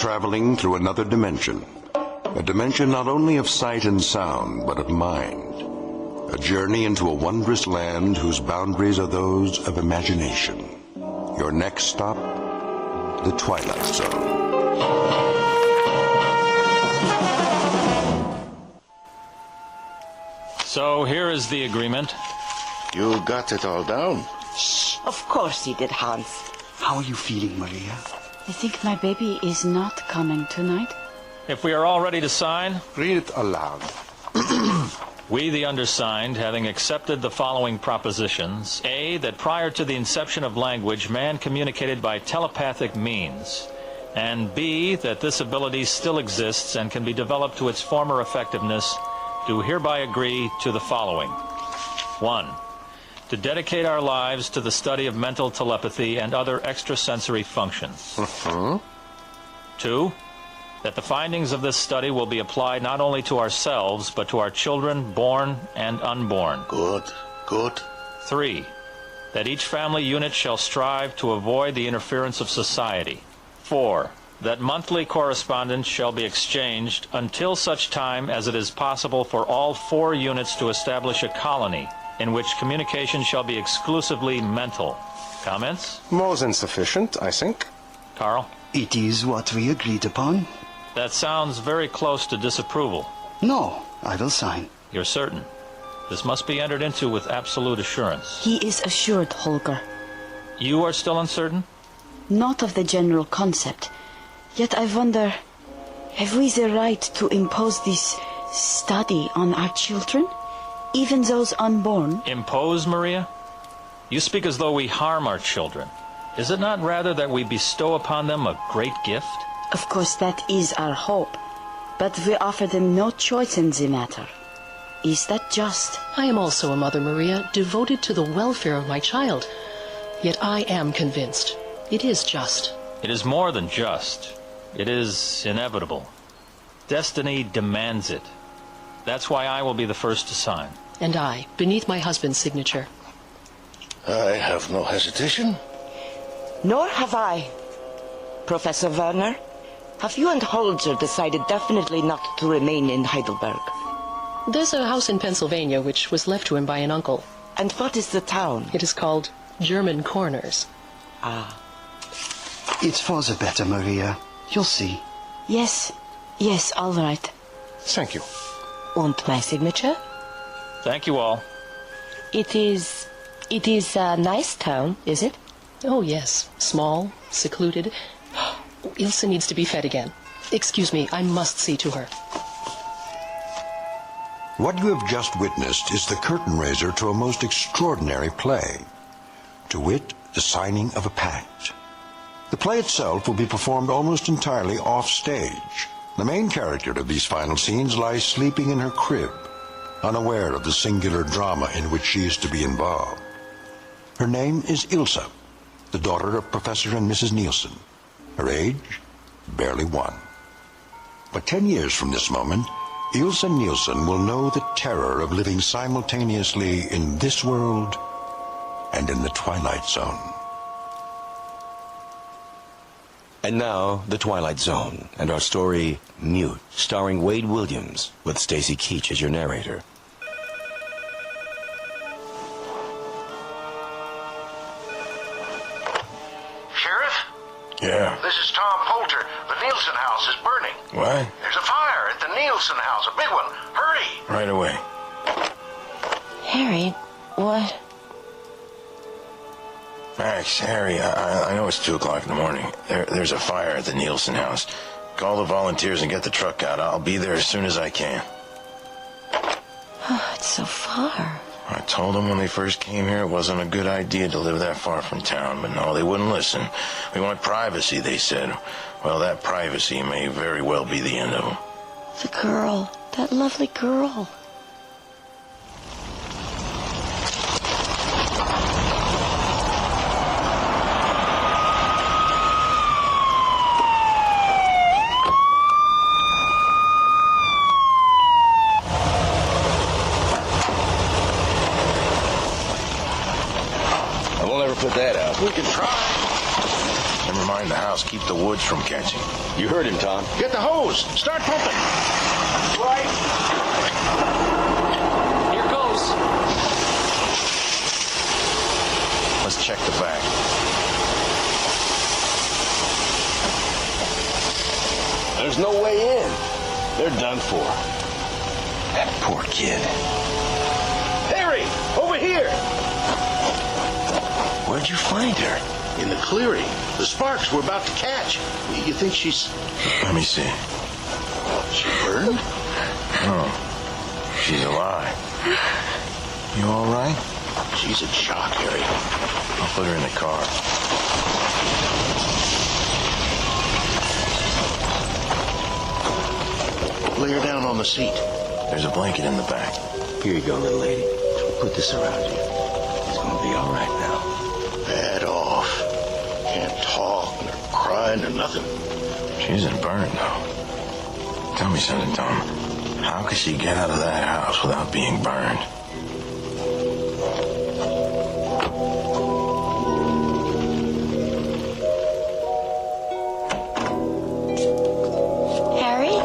traveling through another dimension. A dimension not only of sight and sound, but of mind. A journey into a wondrous land whose boundaries are those of imagination. Your next stop, the Twilight Zone. So here is the agreement. You got it all down? Of course he did, Hans. How are you feeling, Maria? I think my baby is not coming tonight. If we are all ready to sign, Read it aloud. we, the undersigned, having accepted the following propositions. A, that prior to the inception of language, man communicated by telepathic means. And B, that this ability still exists and can be developed to its former effectiveness, do hereby agree to the following. 1. To dedicate our lives to the study of mental telepathy and other extrasensory functions. 2. That the findings of this study will be applied not only to ourselves, but to our children, born and unborn. Good, good. 3. That each family unit shall strive to avoid the interference of society. 4. That monthly correspondence shall be exchanged until such time as it is possible for all 4 units to establish a colony in which communication shall be exclusively mental. Comments? More than sufficient, I think. Carl? It is what we agreed upon. That sounds very close to disapproval. No, I will sign. You're certain? This must be entered into with absolute assurance. He is assured, Holger. You are still uncertain? Not of the general concept. Yet I wonder, have we the right to impose this study on our children? Even those unborn? Impose, Maria? You speak as though we harm our children. Is it not rather that we bestow upon them a great gift? Of course, that is our hope. But we offer them no choice in the matter. Is that just? I am also a mother, Maria, devoted to the welfare of my child. Yet I am convinced it is just. It is more than just. It is inevitable. Destiny demands it. That's why I will be the first to sign. And I, beneath my husband's signature. I have no hesitation. Nor have I. Professor Werner, have you and Holger decided definitely not to remain in Heidelberg? There's a house in Pennsylvania which was left to him by an uncle. And what is the town? It is called German Corners. Ah. It's for the better, Maria. You'll see. Yes, all right. Thank you. And my signature? Thank you all. It is a nice town, is it? Oh, yes. Small, secluded. Ilsa needs to be fed again. Excuse me, I must see to her. What you have just witnessed is the curtain raiser to a most extraordinary play. To wit, the signing of a pact. The play itself will be performed almost entirely off stage. The main character of these final scenes lies sleeping in her crib, unaware of the singular drama in which she is to be involved. Her name is Ilsa, the daughter of Professor and Mrs. Nielsen. Her age, barely 1. But 10 years from this moment, Ilsa Nielsen will know the terror of living simultaneously in this world and in the Twilight Zone. And now, The Twilight Zone, and our story, Mute, starring Wade Williams, with Stacy Keach as your narrator. Sheriff? Yeah. This is Tom Poulter. The Nielsen house is burning. What? There's a fire at the Nielsen house, a big one. Hurry! Right away. Harry, what? Max, Harry, I know it's 2 o'clock in the morning. There's a fire at the Nielsen house. Call the volunteers and get the truck out. I'll be there as soon as I can. Oh, it's so far. I told them when they first came here it wasn't a good idea to live that far from town, but no, they wouldn't listen. We want privacy, they said. Well, that privacy may very well be the end of them. The girl, that lovely girl. I won't ever put that out. We can try. Never mind the house. Keep the woods from catching. You heard him, Tom. Get the hose. Start pumping. Right. Here goes. Let's check the back. There's no way in. They're done for. That poor kid. Harry, over here. Where'd you find her? In the clearing. The sparks we're about to catch. You think she's... Let me see. She burned? Oh, she's alive. You all right? She's in shock, Harry. I'll put her in the car. Lay her down on the seat. There's a blanket in the back. Here you go, little lady. Put this around you. It's gonna be all right now. Bad off. Can't talk, nor cry, nor nothing. She isn't burned, though. Tell me something, Tom. How could she get out of that house without being burned? Harry?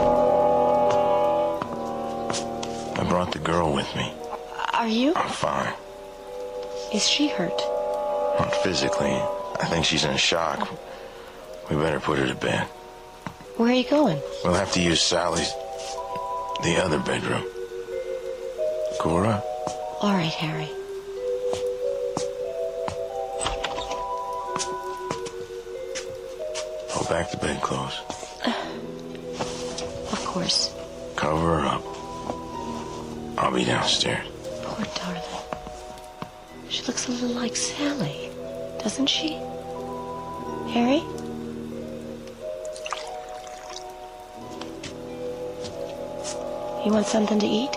I brought the girl with me. Are you? I'm fine. Is she hurt? Not physically. I think she's in shock. We better put her to bed. Where are you going? We'll have to use Sally's... the other bedroom. Cora? All right, Harry. Pull back the bedclothes. Of course. Cover her up. I'll be downstairs. Poor darling. She looks a little like Sally, doesn't she? Harry? You want something to eat?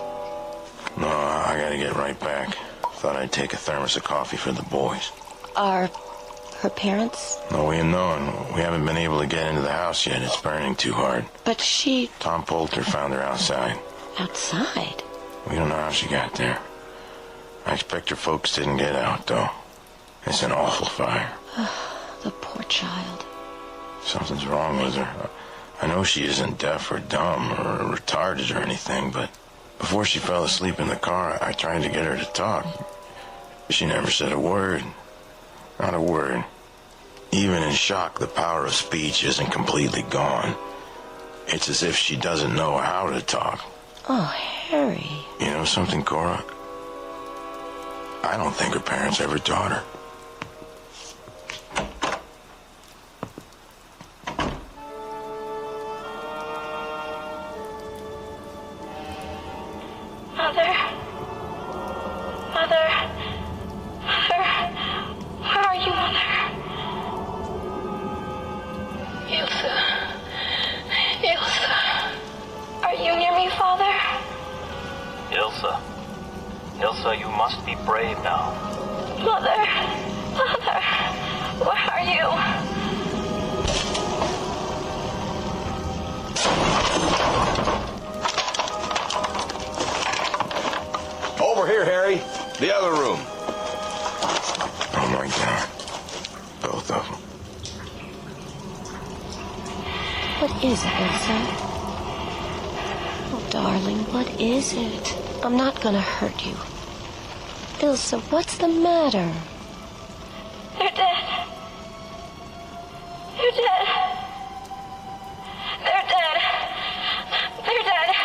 No, I gotta get right back. Thought I'd take a thermos of coffee for the boys. Are her parents? No way of knowing. We haven't been able to get into the house yet. It's burning too hard. But she... Tom Poulter found her outside. Outside? We don't know how she got there. I expect her folks didn't get out, though. It's an awful fire. The poor child. Something's wrong with her. I know she isn't deaf or dumb or retarded or anything, but before she fell asleep in the car, I tried to get her to talk. She never said a word. Not a word. Even in shock, the power of speech isn't completely gone. It's as if she doesn't know how to talk. Oh, Harry. You know something, Cora? I don't think her parents ever taught her. Mother. Mother. Mother. Where are you, Mother? Ilsa. Ilsa. Are you near me, Father? Ilsa. Ilsa, you must be brave now. Mother. Mother. Where are you? Over here, Harry. The other room. Oh, my God. Both of them. What is it, Ilsa? Oh, darling, what is it? I'm not gonna hurt you. Ilsa, what's the matter? They're dead. They're dead. They're dead. They're dead.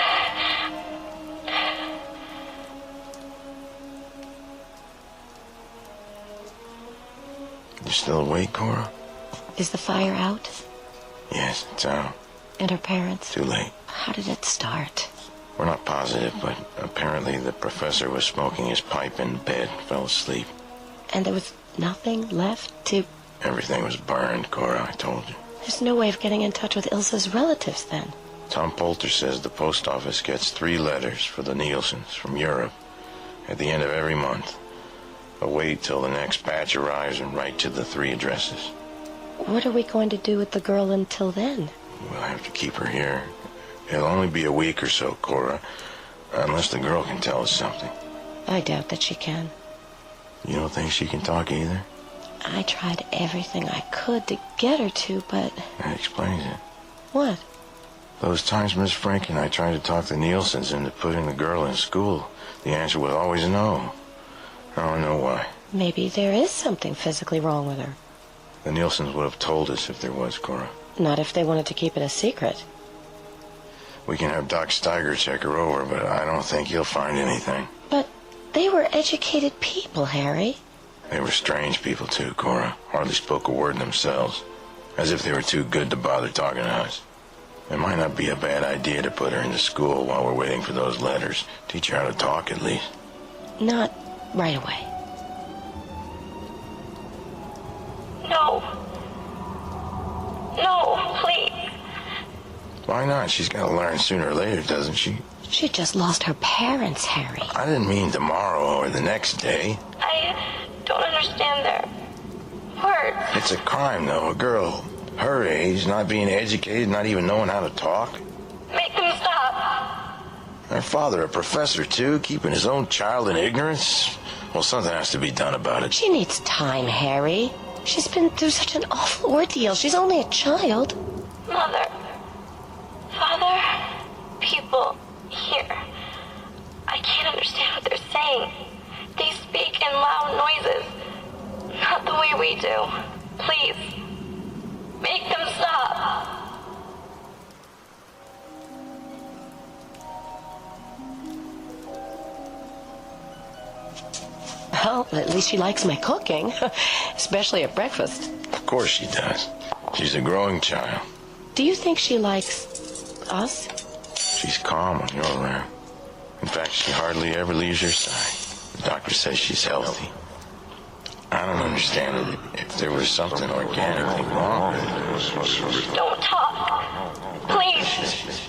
You still awake, Cora? Is the fire out? Yes, it's out. And her parents? Too late. How did it start? We're not positive, but apparently the professor was smoking his pipe in bed, fell asleep. And there was nothing left to... Everything was burned, Cora, I told you. There's no way of getting in touch with Ilsa's relatives, then. Tom Poulter says the post office gets 3 letters for the Nielsen's from Europe at the end of every month. But wait till the next batch arrives and write to the 3 addresses. What are we going to do with the girl until then? We'll have to keep her here. It'll only be a week or so, Cora, unless the girl can tell us something. I doubt that she can. You don't think she can talk either? I tried everything I could to get her to, but... That explains it. What? Those times Miss Frank and I tried to talk the Nielsen's into putting the girl in school, the answer was always no. I don't know why. Maybe there is something physically wrong with her. The Nielsen's would have told us if there was, Cora. Not if they wanted to keep it a secret. We can have Doc Steiger check her over, but I don't think he'll find anything. But they were educated people, Harry. They were strange people, too, Cora. Hardly spoke a word themselves. As if they were too good to bother talking to us. It might not be a bad idea to put her into school while we're waiting for those letters. Teach her how to talk, at least. Not right away. No. No, please. Why not? She's got to learn sooner or later, doesn't she? She just lost her parents, Harry. I didn't mean tomorrow or the next day. I don't understand their words. It's a crime, though. A girl her age, not being educated, not even knowing how to talk. Make them stop. Her father, a professor, too, keeping his own child in ignorance. Well, something has to be done about it. She needs time, Harry. She's been through such an awful ordeal. She's only a child. Mother. Father. People here. I can't understand what they're saying. They speak in loud noises. Not the way we do. Please. Make them stop. Well, at least she likes my cooking, especially at breakfast. Of course she does. She's a growing child. Do you think she likes us? She's calm when you're around. In fact, she hardly ever leaves your side. The doctor says she's healthy. I don't understand it. If there was something organically wrong with her. Don't talk. Please.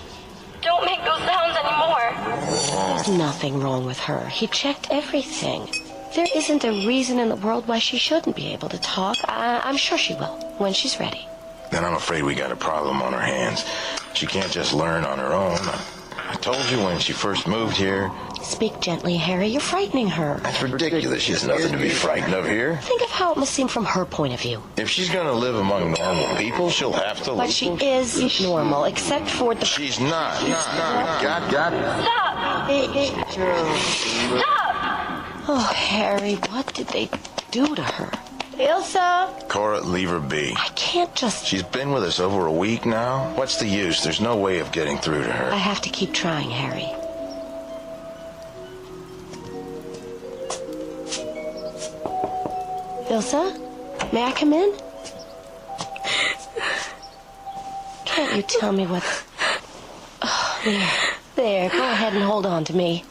Don't make those sounds anymore. There's nothing wrong with her. He checked everything. There isn't a reason in the world why she shouldn't be able to talk. I'm sure she will, when she's ready. Then I'm afraid we got a problem on our hands. She can't just learn on her own. I told you when she first moved here. Speak gently, Harry. You're frightening her. That's ridiculous. She has nothing to be frightened of here. Think of how it must seem from her point of view. If she's going to live among normal people, she'll have to... But she is normal, except for the... She's not. Got. Stop. Stop. Oh, Harry, what did they do to her? Ilsa! Cora, leave her be. I can't just... She's been with us over a week now. What's the use? There's no way of getting through to her. I have to keep trying, Harry. Ilsa? May I come in? Can't you tell me what... Oh, there. Go ahead and hold on to me.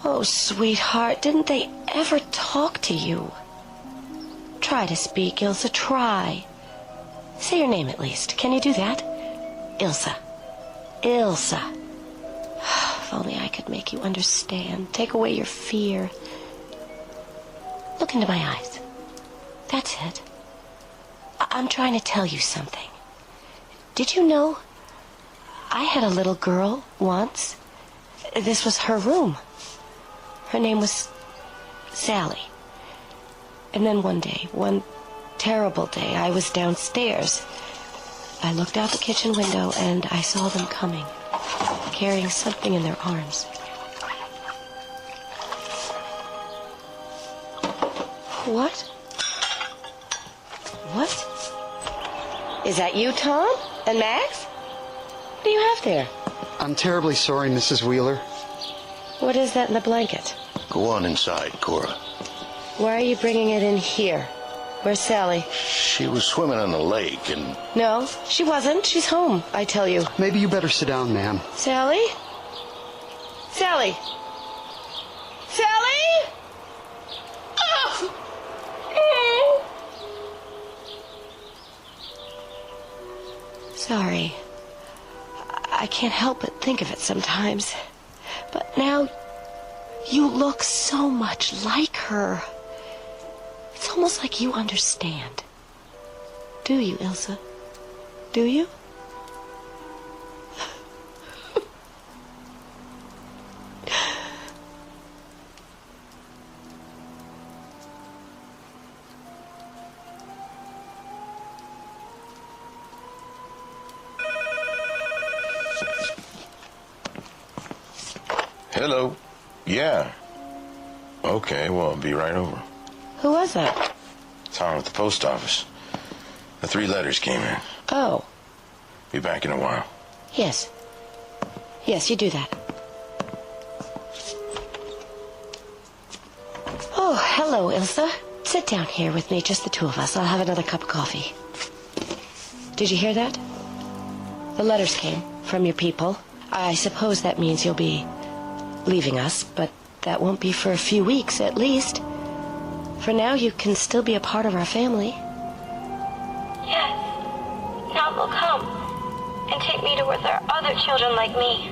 Oh, sweetheart, didn't they ever talk to you? Try to speak, Ilsa, try. Say your name at least. Can you do that? Ilsa. Ilsa. If only I could make you understand. Take away your fear. Look into my eyes. That's it. I'm trying to tell you something. Did you know I had a little girl once? This was her room. Her name was Sally. And then one day, one terrible day, I was downstairs. I looked out the kitchen window and I saw them coming, carrying something in their arms. What? What? Is that you, Tom? And Max? What do you have there? I'm terribly sorry, Mrs. Wheeler. What is that in the blanket? Go on inside, Cora. Why are you bringing it in here? Where's Sally? She was swimming in the lake and... No, she wasn't. She's home, I tell you. Maybe you better sit down, ma'am. Sally? Sally? Sally? Oh! Sorry. I can't help but think of it sometimes. But now, you look so much like her. It's almost like you understand. Do you, Ilsa? Do you? Hello. Yeah. Okay, well, I'll be right over. Who was that? Tom at the post office. The 3 letters came in. Oh. Be back in a while. Yes. Yes, you do that. Oh, hello, Ilsa. Sit down here with me, just the 2 of us. I'll have another cup of coffee. Did you hear that? The letters came from your people. I suppose that means you'll be leaving us, but that won't be for a few weeks at least. For now, you can still be a part of our family. Yes. Now they'll come and take me to where there are other children like me.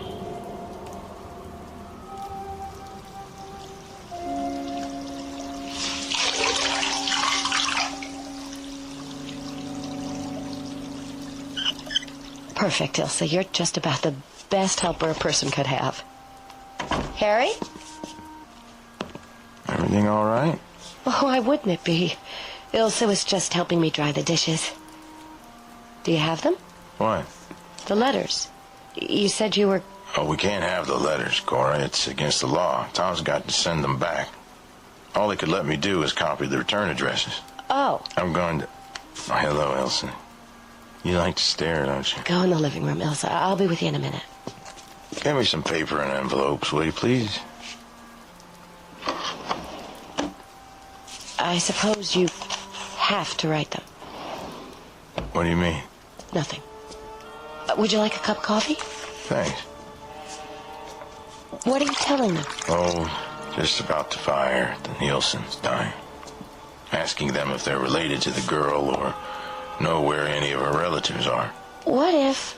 Perfect, Ilsa. You're just about the best helper a person could have. Harry? Everything all right? Oh, why wouldn't it be? Ilsa was just helping me dry the dishes. Do you have them? What? The letters. You said you were... Oh, we can't have the letters, Cora. It's against the law. Tom's got to send them back. All he could let me do is copy the return addresses. Oh. I'm going to... Oh, hello, Ilsa. You like to stare, don't you? Go in the living room, Ilsa. I'll be with you in a minute. Get me some paper and envelopes, will you, please? I suppose you have to write them. What do you mean? Nothing. Would you like a cup of coffee? Thanks. What are you telling them? Oh, just about the fire, the Nielsen's dying. Asking them if they're related to the girl or know where any of her relatives are. What if...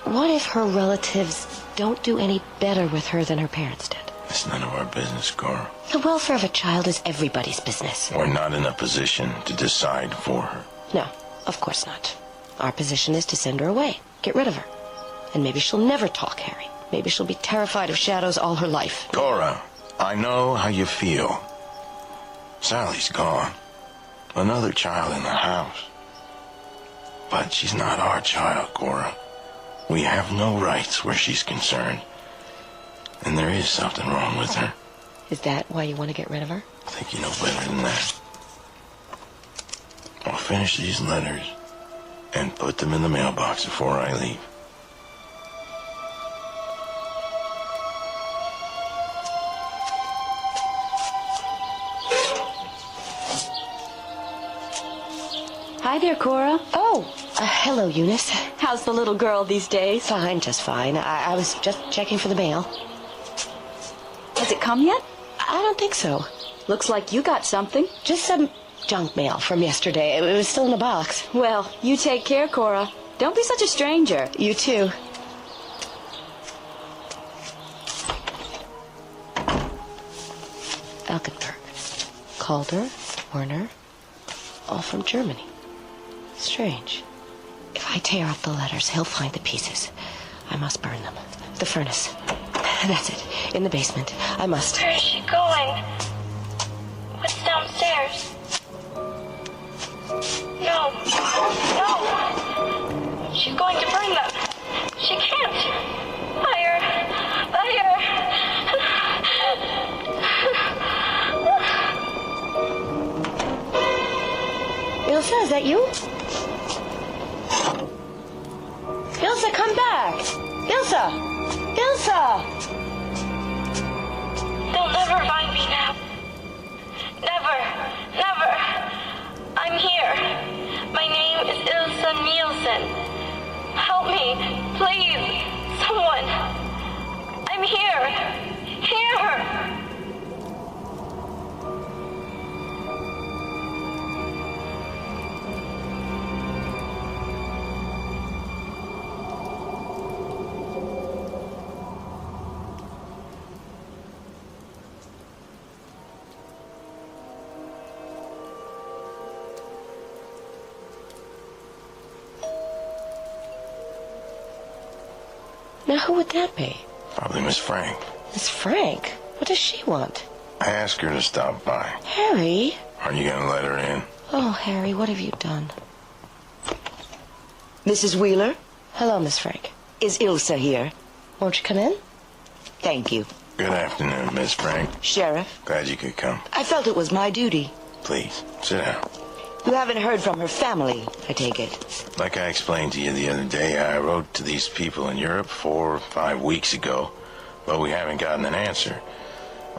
What if her relatives don't do any better with her than her parents did? It's none of our business, Cora. The welfare of a child is everybody's business. We're not in a position to decide for her. No, of course not. Our position is to send her away. Get rid of her. And maybe she'll never talk, Harry. Maybe she'll be terrified of shadows all her life. Cora, I know how you feel. Sally's gone. Another child in the house. But she's not our child, Cora. We have no rights where she's concerned. And there is something wrong with her. Is that why you want to get rid of her? I think you know better than that. I'll finish these letters and put them in the mailbox before I leave. Hi there, Cora. Oh, hello, Eunice. How's the little girl these days? Fine, just fine. I was just checking for the mail. Has it come yet? I don't think so. Looks like you got something. Just some junk mail from yesterday. It was still in a box. Well, you take care, Cora. Don't be such a stranger. You too. Alkenberg, Calder, Werner, all from Germany. Strange. If I tear up the letters, he'll find the pieces. I must burn them. The furnace. That's it. In the basement. I must. Where is she going? What's downstairs? No. No! She's going to burn them. She can't. Fire! Fire! Ilsa, is that you? Ilsa, come back! Ilsa! Ilsa! They'll never find me now. Never. Never. I'm here. My name is Ilsa Nielsen. Help me, please. Someone. I'm here. Here. Now, who would that be? Probably Miss Frank. Miss Frank? What does she want? I asked her to stop by. Harry? Are you going to let her in? Oh, Harry, what have you done? Mrs. Wheeler, Hello, Miss Frank. is Ilsa here? Won't you come in? Thank you. Good afternoon, Miss Frank. Sheriff, Glad you could come. I felt it was my duty. Please, sit down. You haven't heard from her family, I take it. Like I explained to you the other day, I wrote to these people in Europe 4 or 5 weeks ago, but we haven't gotten an answer.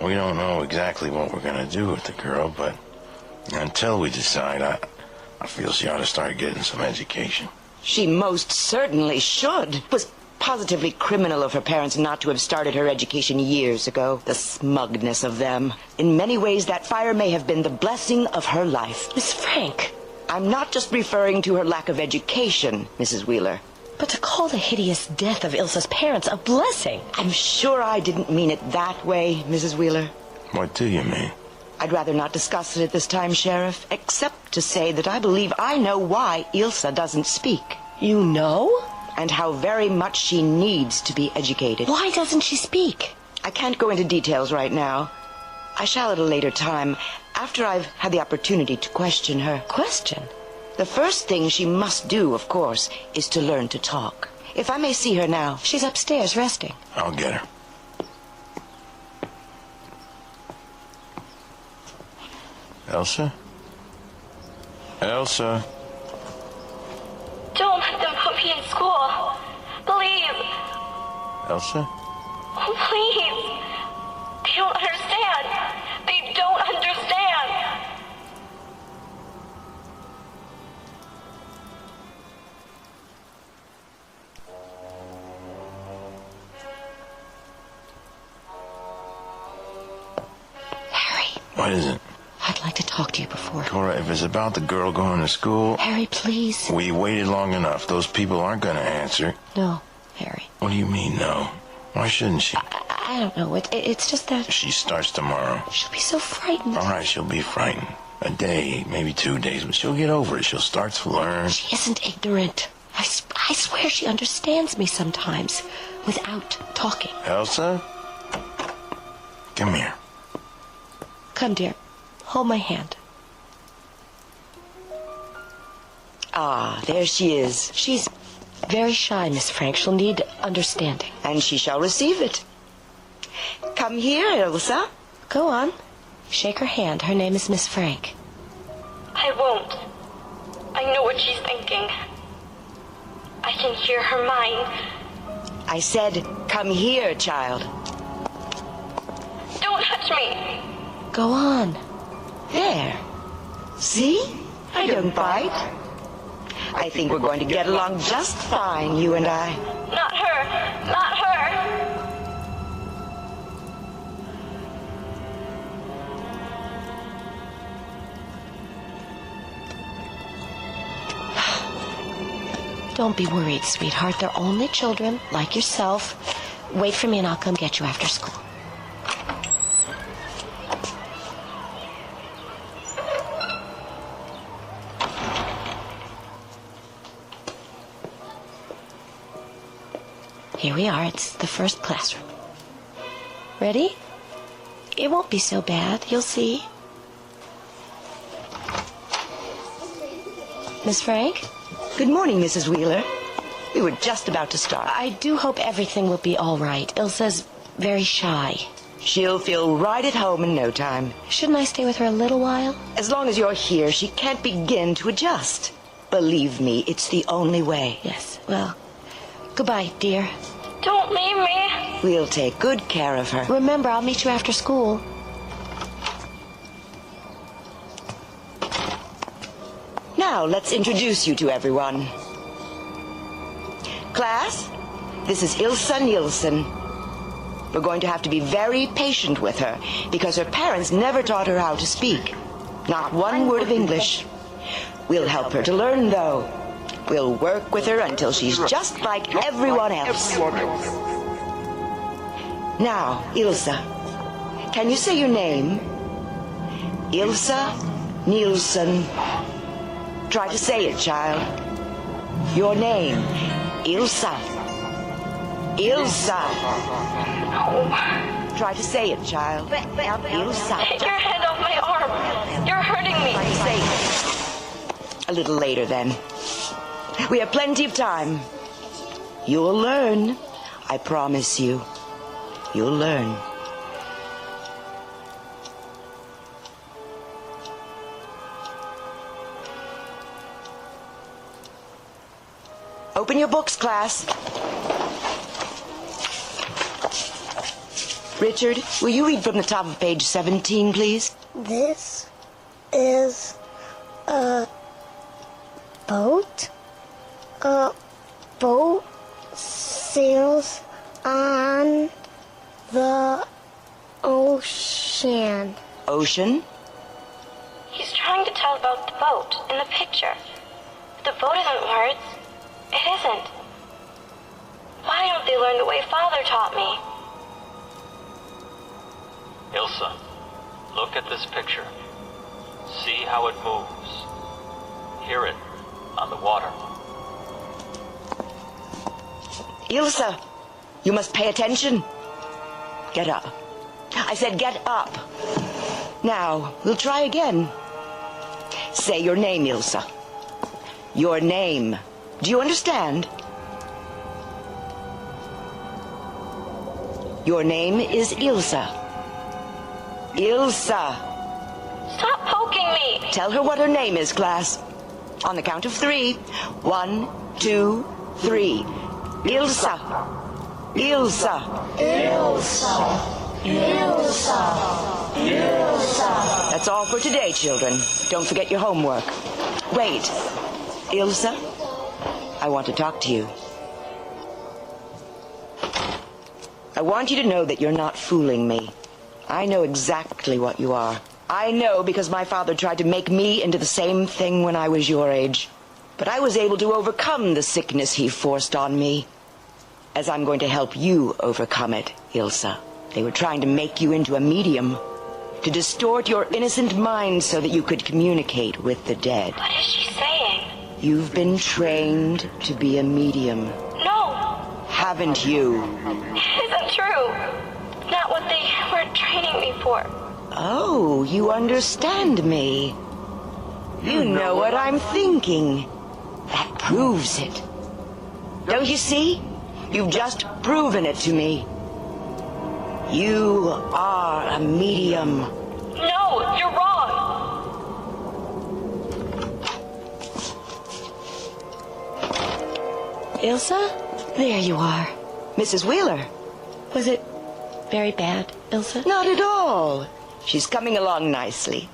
We don't know exactly what we're going to do with the girl, but until we decide, I feel she ought to start getting some education. She most certainly should. It was positively criminal of her parents not to have started her education years ago. The smugness of them. In many ways, that fire may have been the blessing of her life. Miss Frank. I'm not just referring to her lack of education, Mrs. Wheeler. But to call the hideous death of Ilsa's parents a blessing. I'm sure I didn't mean it that way, Mrs. Wheeler. What do you mean? I'd rather not discuss it at this time, Sheriff, except to say that I believe I know why Ilsa doesn't speak. You know? And how very much she needs to be educated. Why doesn't she speak? I can't go into details right now. I shall at a later time, after I've had the opportunity to question her. Question? The first thing she must do, of course, is to learn to talk. If I may see her now. She's upstairs resting. I'll get her. Elsa? Elsa? Don't let them put me in school. Please. Elsa? Oh, please. They don't understand. They don't understand. Harry. What is it? I'd like to talk to you before. Cora, if it's about the girl going to school... Harry, please. We waited long enough. Those people aren't going to answer. No, Harry. What do you mean, no? Why shouldn't she? I don't know. It's just that... She starts tomorrow. She'll be so frightened. All right, she'll be frightened. A day, maybe 2 days, but she'll get over it. She'll start to learn. She isn't ignorant. I swear she understands me sometimes without talking. Elsa? Come here. Come, dear. Hold my hand. Ah, there she is. She's very shy, Miss Frank. She'll need understanding. And she shall receive it. Come here, Ilsa. Go on. Shake her hand. Her name is Miss Frank. I won't. I know what she's thinking. I can hear her mind. I said, come here, child. Don't touch me. Go on. There. See? I don't bite. I think we're going to get along just fine, you and I. Not her. Not her. Don't be worried, sweetheart. They're only children, like yourself. Wait for me and I'll come get you after school. Here we are. It's the first classroom. Ready? It won't be so bad. You'll see. Miss Frank? Good morning, Mrs. Wheeler. We were just about to start. I do hope everything will be all right. Ilsa's very shy. She'll feel right at home in no time. Shouldn't I stay with her a little while? As long as you're here, she can't begin to adjust. Believe me, it's the only way. Yes, well, goodbye, dear. Don't leave me. We'll take good care of her. Remember, I'll meet you after school. Now, let's introduce you to everyone. Class, this is Ilsa Nielsen. We're going to have to be very patient with her because her parents never taught her how to speak. Not one word of English. We'll help her to learn, though. We'll work with her until she's just like everyone else. Now, Ilsa, can you say your name? Ilsa Nielsen. Try to say it, child. Your name, Ilsa. Ilsa. Try to say it, child. Ilsa. Take your hand off my arm. You're hurting me. Try to say it. A little later, then. We have plenty of time. You'll learn. I promise you, you'll learn. Open your books, class. Richard, will you read from the top of page 17, please? This is a boat. A boat sails on the ocean. Ocean? He's trying to tell about the boat in the picture. The boat isn't words. It isn't. Why don't they learn the way Father taught me? Ilsa, look at this picture. See how it moves. Hear it on the water. Ilsa, you must pay attention. Get up. I said get up. Now, we'll try again. Say your name, Ilsa. Your name. Do you understand? Your name is Ilsa. Ilsa. Stop poking me! Tell her what her name is, class. On the count of 3. 1, 2, 3. Ilsa. Ilsa. Ilsa. Ilsa. Ilsa. That's all for today, children. Don't forget your homework. Wait. Ilsa, I want to talk to you. I want you to know that you're not fooling me. I know exactly what you are. I know because my father tried to make me into the same thing when I was your age. But I was able to overcome the sickness he forced on me. As I'm going to help you overcome it, Ilsa. They were trying to make you into a medium. To distort your innocent mind so that you could communicate with the dead. What is she saying? You've been trained to be a medium. No! Haven't you? It isn't true. Not what they were training me for. Oh, you understand me. You know what I'm thinking. That proves it. Don't you see? You've just proven it to me. You are a medium. No, you're wrong. Ilsa? There you are. Mrs. Wheeler. Was it very bad, Ilsa? Not at all. She's coming along nicely.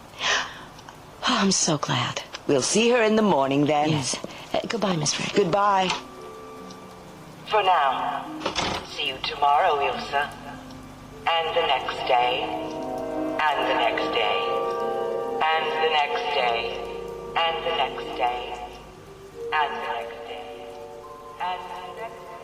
Oh, I'm so glad. We'll see her in the morning then. Yes. Goodbye, Miss Frank. Goodbye. For now. See you tomorrow, Ilsa. And the next day. And the next day. And the next day. And the next day. And the next day. And the next day.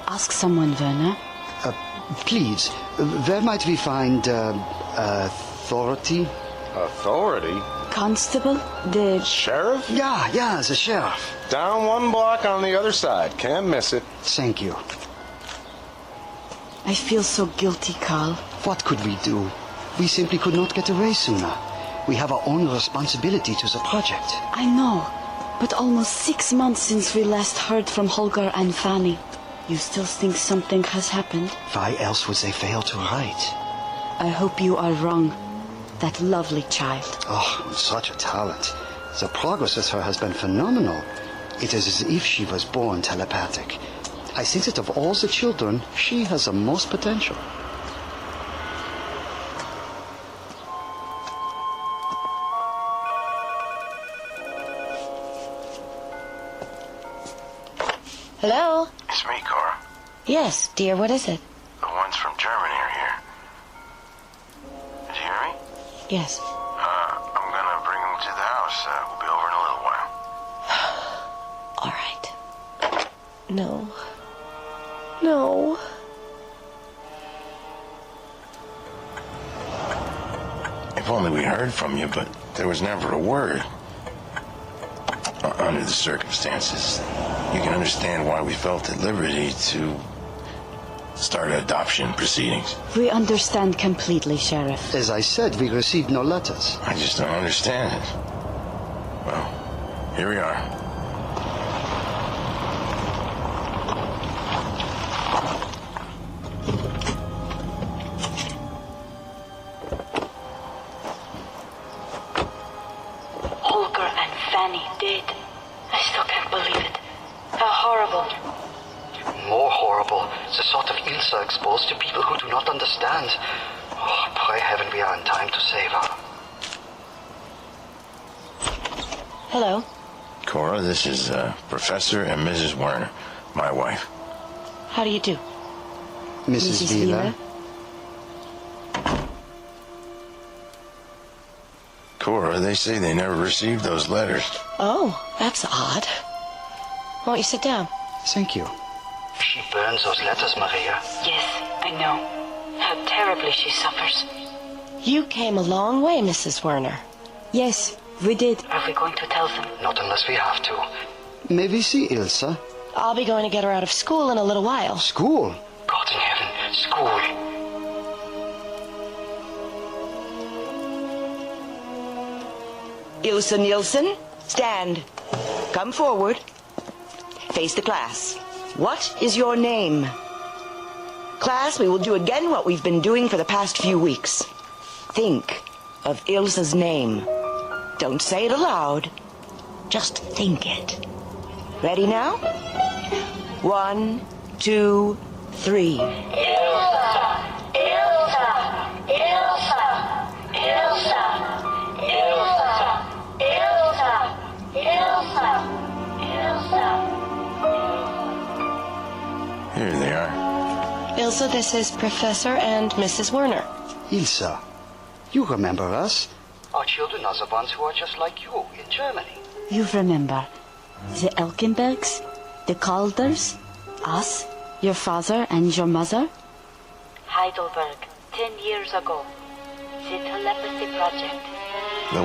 Ask someone, Werner. Please, where might we find authority? Authority? Constable? The... Sheriff? Yeah, the sheriff. Down one block on the other side. Can't miss it. Thank you. I feel so guilty, Carl. What could we do? We simply could not get away sooner. We have our own responsibility to the project. I know, but almost 6 months since we last heard from Holger and Fanny. You still think something has happened? Why else would they fail to write? I hope you are wrong. That lovely child. Oh, such a talent. The progress with her has been phenomenal. It is as if she was born telepathic. I think that of all the children, she has the most potential. Hello? It's me, Cora. Yes, dear, what is it? The ones from Germany are here. Did you hear me? Yes. I'm gonna bring them to the house. We'll be over in a little while. All right. No. No. If only we heard from you, but there was never a word. Under the circumstances, you can understand why we felt at liberty to start adoption proceedings. We understand completely, Sheriff. As I said, we received no letters. I just don't understand it. Here we are. Holger and Fanny did. I still can't believe it. How horrible. More horrible, the sort of Ilsa exposed to people who do not understand. Oh, pray heaven we are in time to save her. Hello. Cora, this is Professor and Mrs. Werner, my wife. How do you do? Mrs. Wheeler. Cora, they say they never received those letters. Oh, that's odd. Won't you sit down? Thank you. She burns those letters, Maria. Yes, I know. How terribly she suffers. You came a long way, Mrs. Werner. Yes, we did. Are we going to tell them? Not unless we have to. May we see Ilsa? I'll be going to get her out of school in a little while. School? God in heaven, school. Ilsa Nielsen, stand. Come forward. Face the class. What is your name? Class, we will do again what we've been doing for the past few weeks. Think of Ilsa's name. Don't say it aloud. Just think it. Ready now? 1, 2, 3. Ilsa! Ilsa! Ilsa! Ilsa! Ilsa! Ilsa! Ilsa! Ilsa! Here they are. Ilsa, this is Professor and Mrs. Werner. Ilsa, you remember us? Our children are the ones who are just like you in Germany. You remember the Elkenbergs, the Calders, us, your father and your mother? Heidelberg, 10 years ago. The telepathy project. The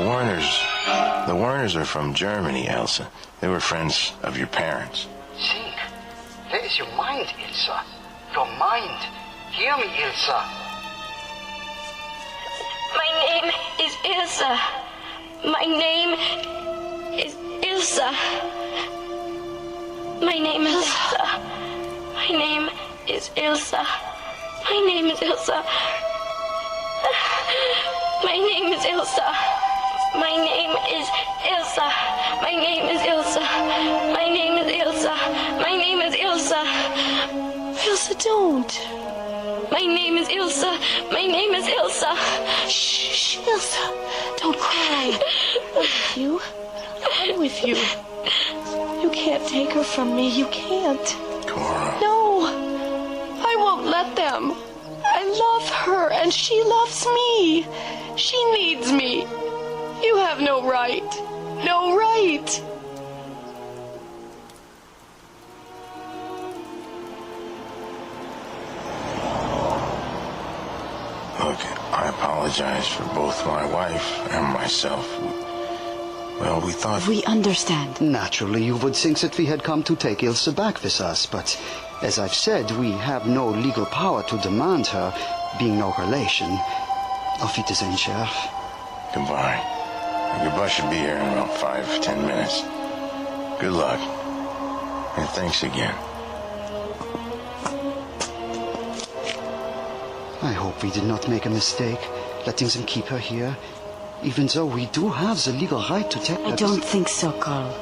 Werners are from Germany, Elsa. They were friends of your parents. Think. Where is your mind, Ilsa? Your mind. Hear me, Ilsa. My name is Ilsa. My name is Ilsa. My name is Ilsa. My name is Ilsa. My name is Ilsa. My name is Ilsa. My name is Ilsa. My name is Ilsa. My name is Ilsa. My name is Ilsa. Ilsa, don't. My name is Ilsa. My name is Ilsa. Shh, Ilsa. Don't cry. I'm with you. I'm with you. You can't take her from me. You can't. Cora. No. I won't let them. I love her and she loves me. She needs me. You have no right. No right. Look, I apologize for both my wife and myself. Well, we thought... We understand. Naturally, you would think that we had come to take Ilsa back with us, but as I've said, we have no legal power to demand her, being no relation. Auf Wiedersehen, Sheriff. Goodbye. Your bus should be here in about 5-10 minutes. Good luck. And thanks again. I hope we did not make a mistake, letting them keep her here, even though we do have the legal right to take her. I don't think so, Carl.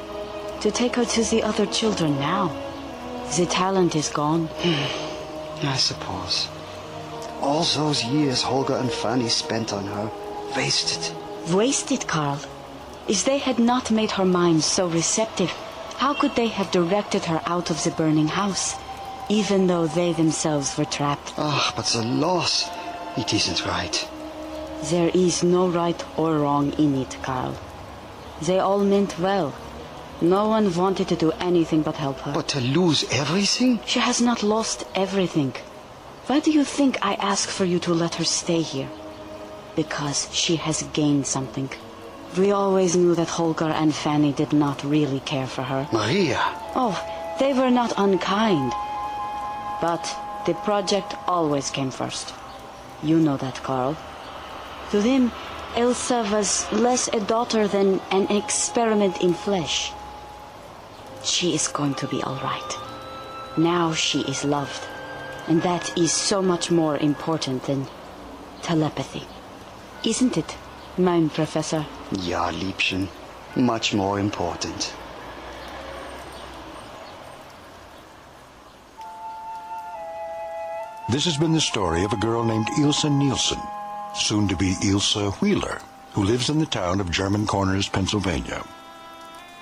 To take her to the other children now. The talent is gone. I suppose. All those years Holger and Fanny spent on her, wasted. Wasted, Carl. If they had not made her mind so receptive, how could they have directed her out of the burning house, even though they themselves were trapped? Ah, but the loss, it isn't right. There is no right or wrong in it, Carl. They all meant well. No one wanted to do anything but help her. But to lose everything? She has not lost everything. Why do you think I ask for you to let her stay here? Because she has gained something. We always knew that Holger and Fanny did not really care for her. Maria! Oh, they were not unkind. But the project always came first. You know that, Carl. To them, Ilsa was less a daughter than an experiment in flesh. She is going to be all right. Now she is loved, and that is so much more important than telepathy. Isn't it, mein Professor? Ja, Liebchen. Much more important. This has been the story of a girl named Ilsa Nielsen, soon to be Ilsa Wheeler, who lives in the town of German Corners, Pennsylvania.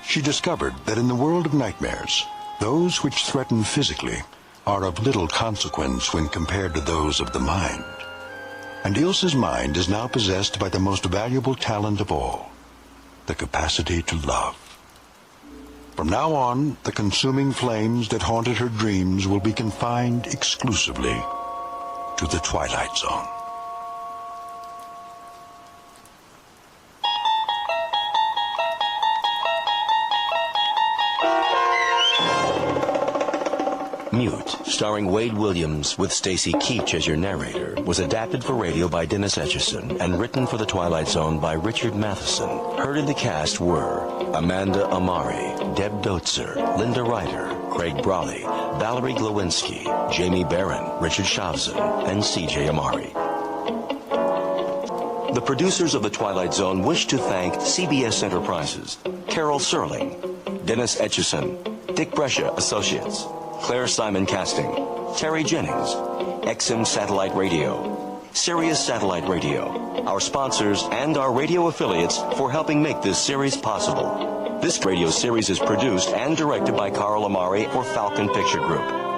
She discovered that in the world of nightmares, those which threaten physically are of little consequence when compared to those of the mind. And Ilsa's mind is now possessed by the most valuable talent of all, the capacity to love. From now on, the consuming flames that haunted her dreams will be confined exclusively to the Twilight Zone. Mute, starring Wade Williams with Stacy Keach as your narrator, was adapted for radio by Dennis Etchison and written for The Twilight Zone by Richard Matheson. Heard in the cast were Amanda Amari, Deb Dotzer, Linda Ryder, Craig Brawley, Valerie Glowinski, Jamie Barron, Richard Shavzin, and C.J. Amari. The producers of The Twilight Zone wish to thank CBS Enterprises, Carol Serling, Dennis Etchison, Dick Brescia Associates, Claire Simon Casting, Terry Jennings, XM Satellite Radio, Sirius Satellite Radio, our sponsors and our radio affiliates for helping make this series possible. This radio series is produced and directed by Carl Amari for Falcon Picture Group.